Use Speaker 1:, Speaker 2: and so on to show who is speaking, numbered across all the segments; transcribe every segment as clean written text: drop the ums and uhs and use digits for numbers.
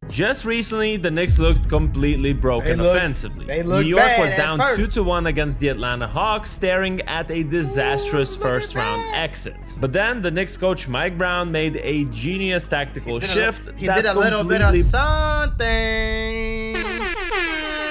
Speaker 1: Just recently, the Knicks looked completely broken offensively. New York was down 2-1 against the Atlanta Hawks, staring at a disastrous first-round exit. But then, the Knicks coach Mike Brown made a genius tactical shift that did a little bit of
Speaker 2: something.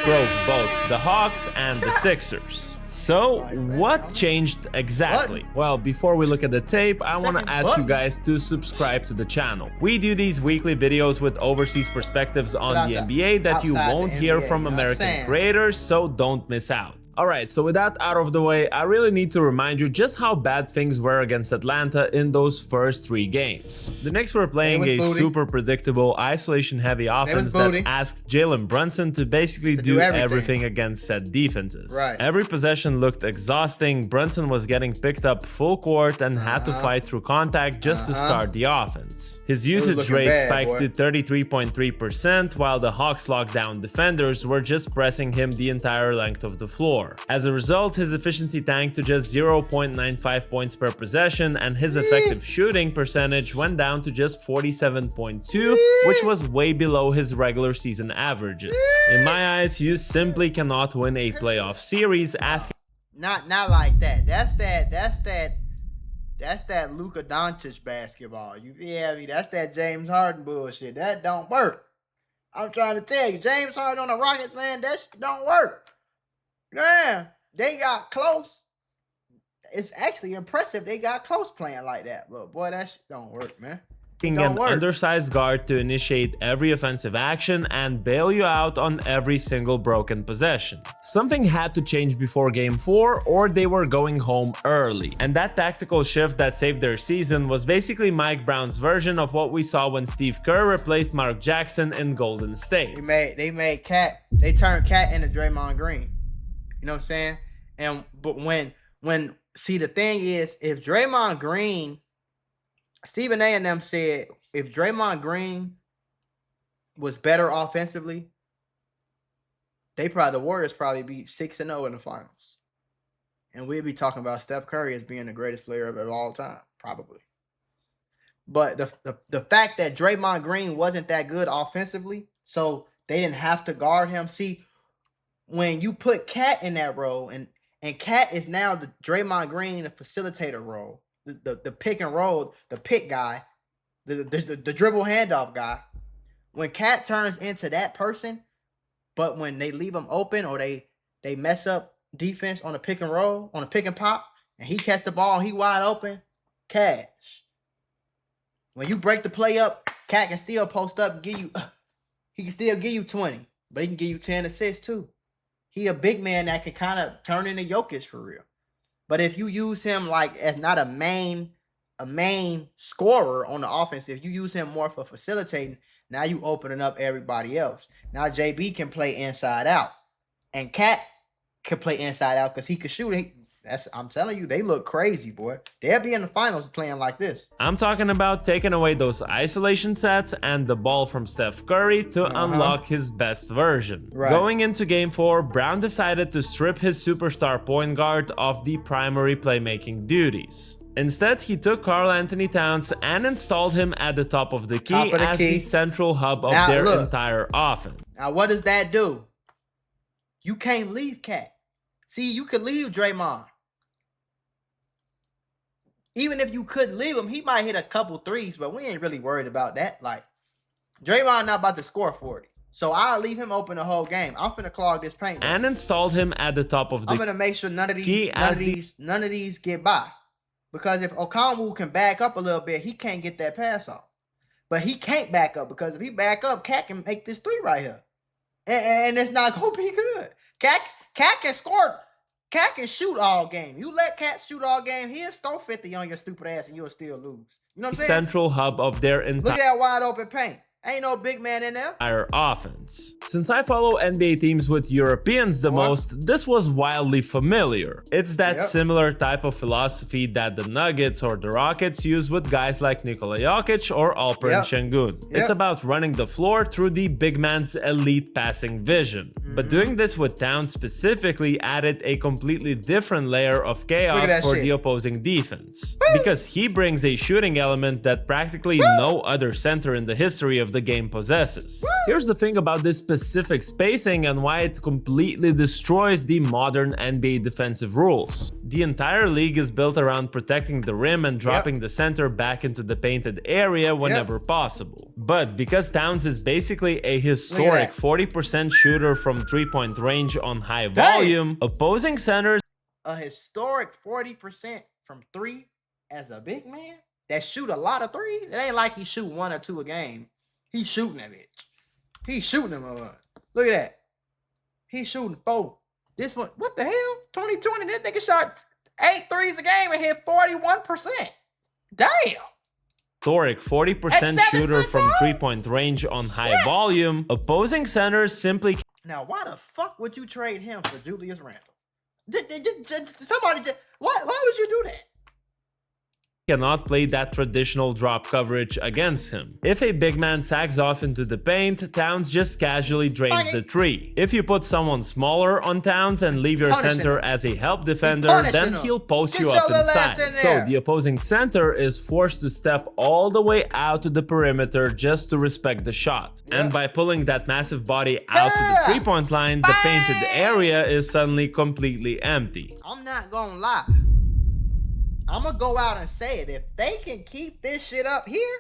Speaker 1: Broke both the Hawks and the Sixers. So, what changed exactly? Well, before we look at the tape, I want to ask you guys to subscribe to the channel. We do these weekly videos with overseas perspectives on the NBA that you won't hear from American creators, so don't miss out. Alright, so with that out of the way, I really need to remind you just how bad things were against Atlanta in those first 3 games. The Knicks were playing a super predictable, isolation-heavy offense that asked Jalen Brunson to basically do everything against said defenses. Every possession looked exhausting, Brunson was getting picked up full court and had to fight through contact just to start the offense. His usage rate spiked to 33.3%, while the Hawks locked down defenders were just pressing him the entire length of the floor. As a result, his efficiency tanked to just 0.95 points per possession, and his effective shooting percentage went down to just 47.2, which was way below his regular season averages. In my eyes, you simply cannot win a playoff series asking.
Speaker 2: Not like that. That's that Luka Doncic basketball. You feel me? That's that James Harden bullshit. That don't work. I'm trying to tell you, James Harden on the Rockets, man, that shit don't work. Yeah, they got close. It's actually impressive they got close playing like that. But boy, that shit don't work, man.
Speaker 1: An undersized guard to initiate every offensive action and bail you out on every single broken possession. Something had to change before game 4 or they were going home early. And that tactical shift that saved their season was basically Mike Brown's version of what we saw when Steve Kerr replaced Mark Jackson in Golden State.
Speaker 2: They turned Cat into Draymond Green. You know what I'm saying? But see, the thing is, if Draymond Green, Stephen A and them said, if Draymond Green was better offensively, the Warriors probably be 6-0 in the finals. And we'd be talking about Steph Curry as being the greatest player of all time, probably. But the fact that Draymond Green wasn't that good offensively, so they didn't have to guard him. See, when you put Cat in that role, and Cat is now the Draymond Green facilitator role, the pick and roll, the pick guy, the dribble handoff guy. When Cat turns into that person, but when they leave him open or they mess up defense on a pick and roll, on a pick and pop, and he catch the ball and he wide open, cash. When you break the play up, Cat can still post up and give you, he can still give you 20, but he can give you 10 assists too. He a big man that can kind of turn into Jokic for real. But if you use him like as not a main scorer on the offense, if you use him more for facilitating, now you opening up everybody else. Now JB can play inside out, and Cat can play inside out because he can shoot. I'm telling you, they look crazy, boy. They'll be in the finals playing like this.
Speaker 1: I'm talking about taking away those isolation sets and the ball from Steph Curry to unlock his best version. Going into game 4, Brown decided to strip his superstar point guard of the primary playmaking duties. Instead, he took Karl Anthony Towns and installed him at the top of the key as the central hub of their entire offense.
Speaker 2: Now, what does that do? You can't leave Cat. See, you could leave Draymond. Even if you couldn't leave him, he might hit a couple threes, but we ain't really worried about that. Like, Draymond not about to score 40. So I'll leave him open the whole game. I'm finna clog this paint.
Speaker 1: And installed him at the top of the
Speaker 2: I'm gonna make sure none of these get by. Because if Okongwu can back up a little bit, he can't get that pass off. But he can't back up because if he back up, Cat can make this 3 right here. And it's not gonna be good. Cat can score. Cat can shoot all game. You let Cat shoot all game, he'll score 50 on your stupid ass and you'll still lose. You know what I'm saying?
Speaker 1: Central hub of their entire...
Speaker 2: Look at that wide open paint. Ain't no big man in there.
Speaker 1: Offense. Since I follow NBA teams with Europeans the most, this was wildly familiar. It's that similar type of philosophy that the Nuggets or the Rockets use with guys like Nikola Jokic or Alperen Şengün. It's about running the floor through the big man's elite passing vision. But doing this with Towns specifically added a completely different layer of chaos for the opposing defense. Because he brings a shooting element that practically no other center in the history of the game possesses. Here's the thing about this specific spacing and why it completely destroys the modern NBA defensive rules. The entire league is built around protecting the rim and dropping the center back into the painted area whenever possible. But because Towns is basically a historic 40% shooter from three-point range on high volume, opposing centers...
Speaker 2: A historic 40% from three as a big man that shoot a lot of threes? It ain't like he shoot 1 or 2 a game. He's shooting that bitch. He's shooting them. Look at that. He's shooting 4. This one, what the hell? 2020, that nigga shot 8 threes a game and hit 41%. Damn.
Speaker 1: Historic 40% shooter from three-point range on high volume. Opposing centers simply...
Speaker 2: Now, why the fuck would you trade him for Julius Randle? Somebody just... Why would you do that?
Speaker 1: Cannot play that traditional drop coverage against him. If a big man sags off into the paint, Towns just casually drains the three. If you put someone smaller on Towns and leave your center as a help defender, then he'll post you up inside. So the opposing center is forced to step all the way out to the perimeter just to respect the shot. And by pulling that massive body out to the three-point line, the painted area is suddenly completely empty.
Speaker 2: I'm not gonna lie. I'm gonna go out and say it. If they can keep this shit up here,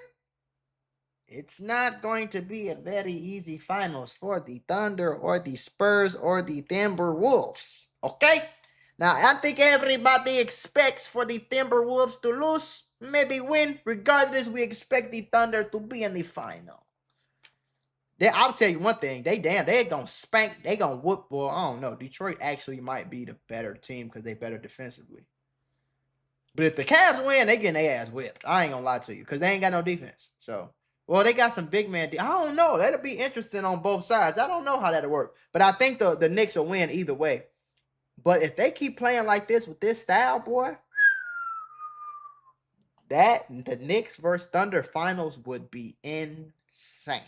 Speaker 2: it's not going to be a very easy finals for the Thunder or the Spurs or the Timberwolves. Okay? Now, I think everybody expects for the Timberwolves to lose, maybe win. Regardless, we expect the Thunder to be in the final. I'll tell you one thing. They gonna spank. They gonna whoop. Well, I don't know. Detroit actually might be the better team because they better defensively. But if the Cavs win, they getting their ass whipped. I ain't gonna lie to you, because they ain't got no defense. So, well, they got some big man. I don't know. That'll be interesting on both sides. I don't know how that'll work. But I think the Knicks will win either way. But if they keep playing like this with this style, boy, the Knicks versus Thunder finals would be insane,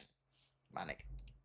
Speaker 2: my nigga.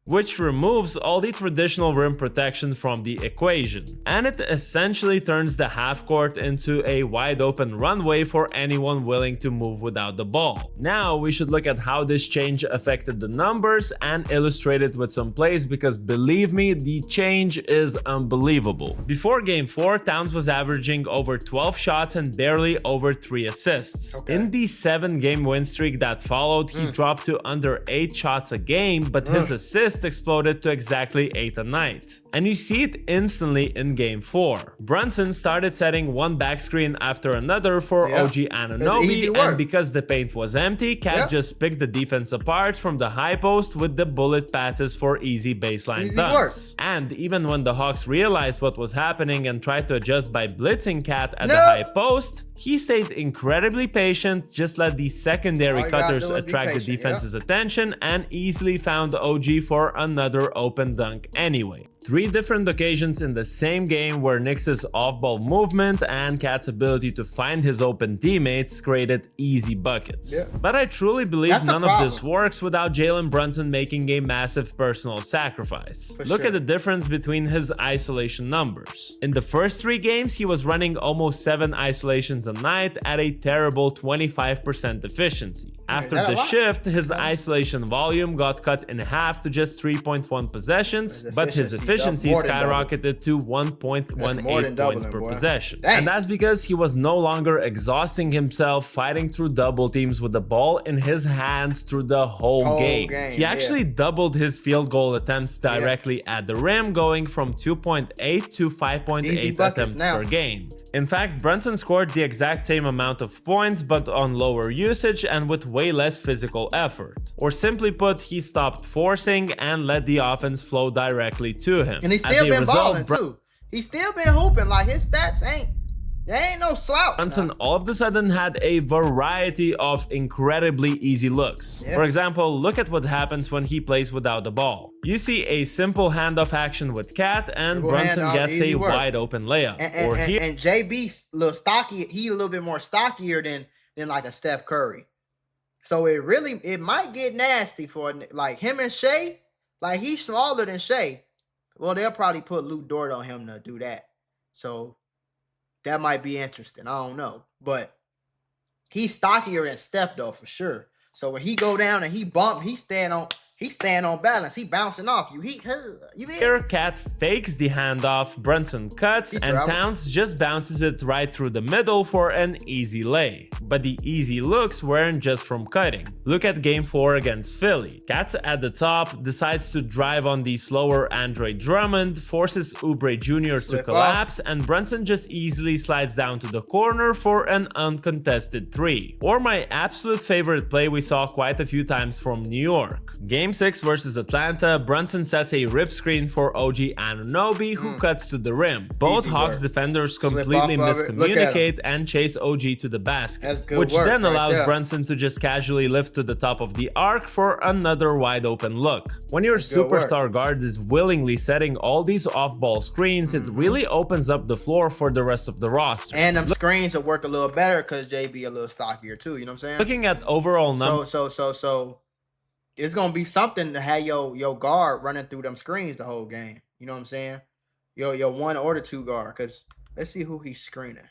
Speaker 1: Which removes all the traditional rim protection from the equation. And it essentially turns the half court into a wide open runway for anyone willing to move without the ball. Now we should look at how this change affected the numbers and illustrate it with some plays, because believe me, the change is unbelievable. Before game 4, Towns was averaging over 12 shots and barely over 3 assists. In the 7-game win streak that followed, he dropped to under 8 shots a game, but his assists exploded to exactly 8 a night. And you see it instantly in game 4. Brunson started setting one back screen after another for OG Anunoby, and because the paint was empty, Cat just picked the defense apart from the high post with the bullet passes for easy baseline dunks. And even when the Hawks realized what was happening and tried to adjust by blitzing Cat at the high post, he stayed incredibly patient, just let the secondary cutters attract the defense's attention, and easily found OG for another open dunk anyway. 3 different occasions in the same game where Knicks' off-ball movement and Cat's ability to find his open teammates created easy buckets. But I truly believe none of this works without Jalen Brunson making a massive personal sacrifice. Look at the difference between his isolation numbers. In the first 3 games, he was running almost 7 isolations a night at a terrible 25% efficiency. After the shift, his isolation volume got cut in half to just 3.1 possessions, but his efficiency skyrocketed to 1.18 points per possession. And that's because he was no longer exhausting himself fighting through double teams with the ball in his hands through the whole game. He actually doubled his field goal attempts directly at the rim, going from 2.8 to 5.8 attempts per game. In fact, Brunson scored the exact same amount of points, but on lower usage and with way less physical effort. Or simply put, he stopped forcing and let the offense flow directly to him.
Speaker 2: And he's still been balling too. He's still been hooping. Like, his stats ain't no slouch.
Speaker 1: Brunson all of a sudden had a variety of incredibly easy looks. For example, look at what happens when he plays without the ball. You see a simple handoff action with Cat, and Brunson gets a wide open layup.
Speaker 2: And JB's a little stocky. He's a little bit more stockier than like a Steph Curry. So it might get nasty for like him and Shea. Like, he's smaller than Shea. Well, they'll probably put Luke Dort on him to do that. So that might be interesting. I don't know. But he's stockier than Steph, though, for sure. So when he go down and he bump, he's staying on balance. He bouncing off you. You
Speaker 1: Here, Cat fakes the handoff, Brunson cuts, and Towns just bounces it right through the middle for an easy lay. But the easy looks weren't just from cutting. Look at Game 4 against Philly. Cat's at the top, decides to drive on the slower Andre Drummond, forces Oubre Jr. to collapse, and Brunson just easily slides down to the corner for an uncontested 3. Or my absolute favorite play we saw quite a few times from New York. Game 6 versus Atlanta, Brunson sets a rip screen for OG Anunoby, who cuts to the rim. Both Hawks defenders completely miscommunicate and chase OG to the basket, which then allows Brunson to just casually lift to the top of the arc for another wide open look. When your superstar guard is willingly setting all these off-ball screens, it really opens up the floor for the rest of the roster.
Speaker 2: And them screens will work a little better because JB a little stockier too, you know what I'm saying?
Speaker 1: Looking at overall numbers.
Speaker 2: So it's gonna be something to have your guard running through them screens the whole game. You know what I'm saying? Your 1 or the 2 guard. Cause let's see who he's screening.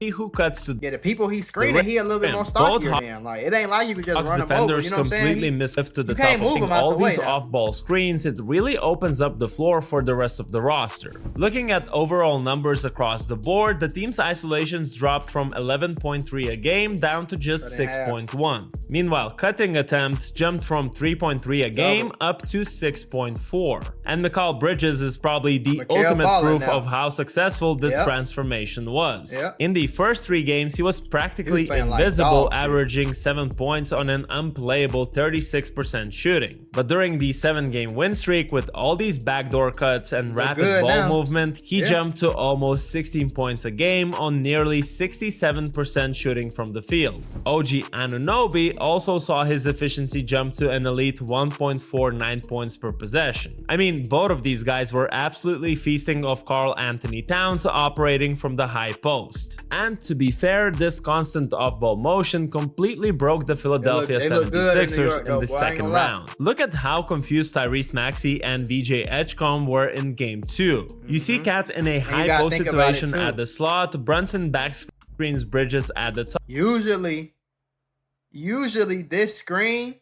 Speaker 1: Who cuts to
Speaker 2: the people he's screening, he a little bit more stockier than. Like it ain't like you can just run him over. You know what I'm saying?
Speaker 1: Completely mislift to the top of all these off-ball screens. It really opens up the floor for the rest of the roster. Looking at overall numbers across the board, the team's isolations dropped from 11.3 a game down to just 6.1. Meanwhile, cutting attempts jumped from 3.3 a game up to 6.4. And Mikal Bridges is probably the ultimate proof of how successful this transformation was. In the first 3 games, he was practically invisible, like averaging 7 points on an unplayable 36% shooting. But during the 7-game win streak, with all these backdoor cuts and rapid ball movement, he jumped to almost 16 points a game on nearly 67% shooting from the field. OG Anunoby also saw his efficiency jump to an elite 1.49 points per possession. I mean, both of these guys were absolutely feasting off Karl Anthony Towns operating from the high post. And to be fair, this constant off-ball motion completely broke the Philadelphia 76ers in the second round. Look at how confused Tyrese Maxey and VJ Edgecombe were in Game 2. You see Cat in a high post situation at the slot, Brunson back screens Bridges at the top.
Speaker 2: Usually this screen,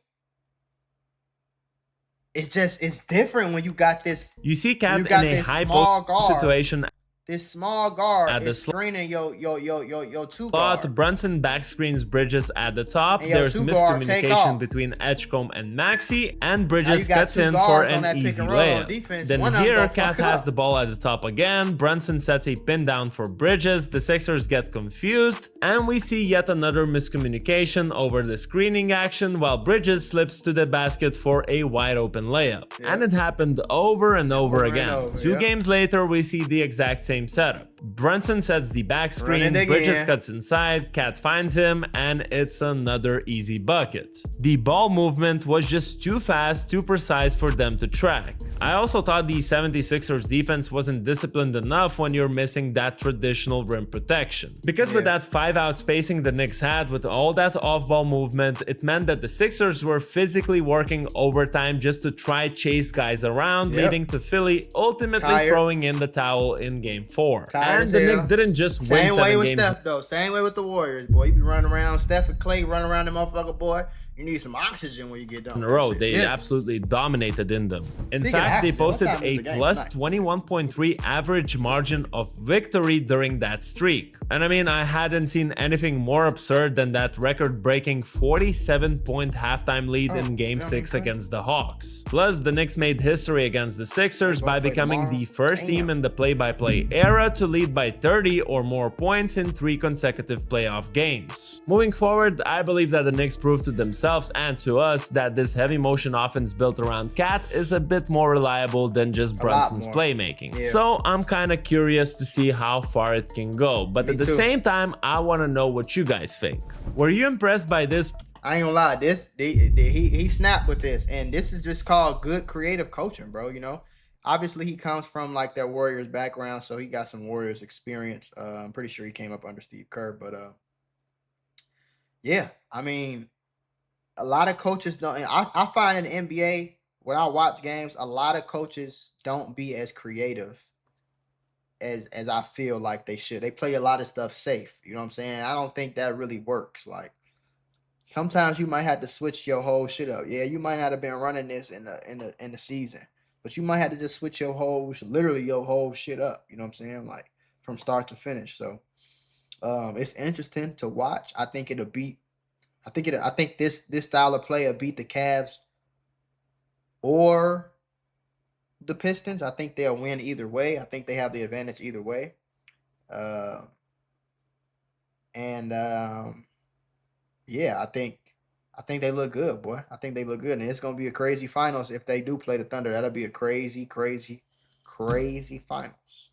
Speaker 2: it's different when you got this.
Speaker 1: You see Cat in a high post situation.
Speaker 2: This small guard is screening your 2 guard.
Speaker 1: Brunson back screens Bridges at the top. There's miscommunication between Edgecombe and Maxey, and Bridges cuts in for an easy layup. Then here, Cat has the ball at the top again. Brunson sets a pin down for Bridges. The Sixers get confused, and we see yet another miscommunication over the screening action, while Bridges slips to the basket for a wide open layup. And it happened over and over again. 2 games later, we see the exact same setup. Brunson sets the back screen, Bridges cuts inside, Cat finds him, and it's another easy bucket. The ball movement was just too fast, too precise for them to track. I also thought the 76ers defense wasn't disciplined enough when you're missing that traditional rim protection. Because with that 5-out spacing the Knicks had, with all that off-ball movement, it meant that the Sixers were physically working overtime just to try chase guys around, leading to Philly ultimately throwing in the towel in Game 4. And the Knicks didn't just win 7 games.
Speaker 2: Same way with Steph, though. Same way with the Warriors, boy. You be running around, Steph and Clay running around the motherfucker, boy. You need some oxygen when you get done.
Speaker 1: In a row, they absolutely dominated in them. In fact, they posted a plus 21.3 average margin of victory during that streak. And I mean, I hadn't seen anything more absurd than that record-breaking 47-point halftime lead in Game 6 against the Hawks. Plus, the Knicks made history against the Sixers by becoming the first team in the play-by-play era to lead by 30 or more points in 3 consecutive playoff games. Moving forward, I believe that the Knicks proved to themselves and to us that this heavy motion offense built around Cat is a bit more reliable than just Brunson's playmaking. So I'm kind of curious to see how far it can go, but at the same time, I want to know what you guys think. Were you impressed by this?
Speaker 2: I ain't gonna lie, he snapped with this, and this is just called good creative coaching, bro. You know, obviously he comes from like that Warriors background, so he got some Warriors experience. I'm pretty sure he came up under Steve Kerr, but yeah, I mean, a lot of coaches don't. I find in the NBA, when I watch games, a lot of coaches don't be as creative as I feel like they should. They play a lot of stuff safe. You know what I'm saying? I don't think that really works. Like sometimes you might have to switch your whole shit up. Yeah, you might not have been running this in the season, but you might have to just switch literally your whole shit up. You know what I'm saying? Like from start to finish. So it's interesting to watch. I think it'll beat. I think this style of play will beat the Cavs or the Pistons. I think they'll win either way. I think they have the advantage either way. Uh, and yeah, I think they look good, boy. I think they look good, and it's gonna be a crazy finals if they do play the Thunder. That'll be a crazy, crazy, crazy finals.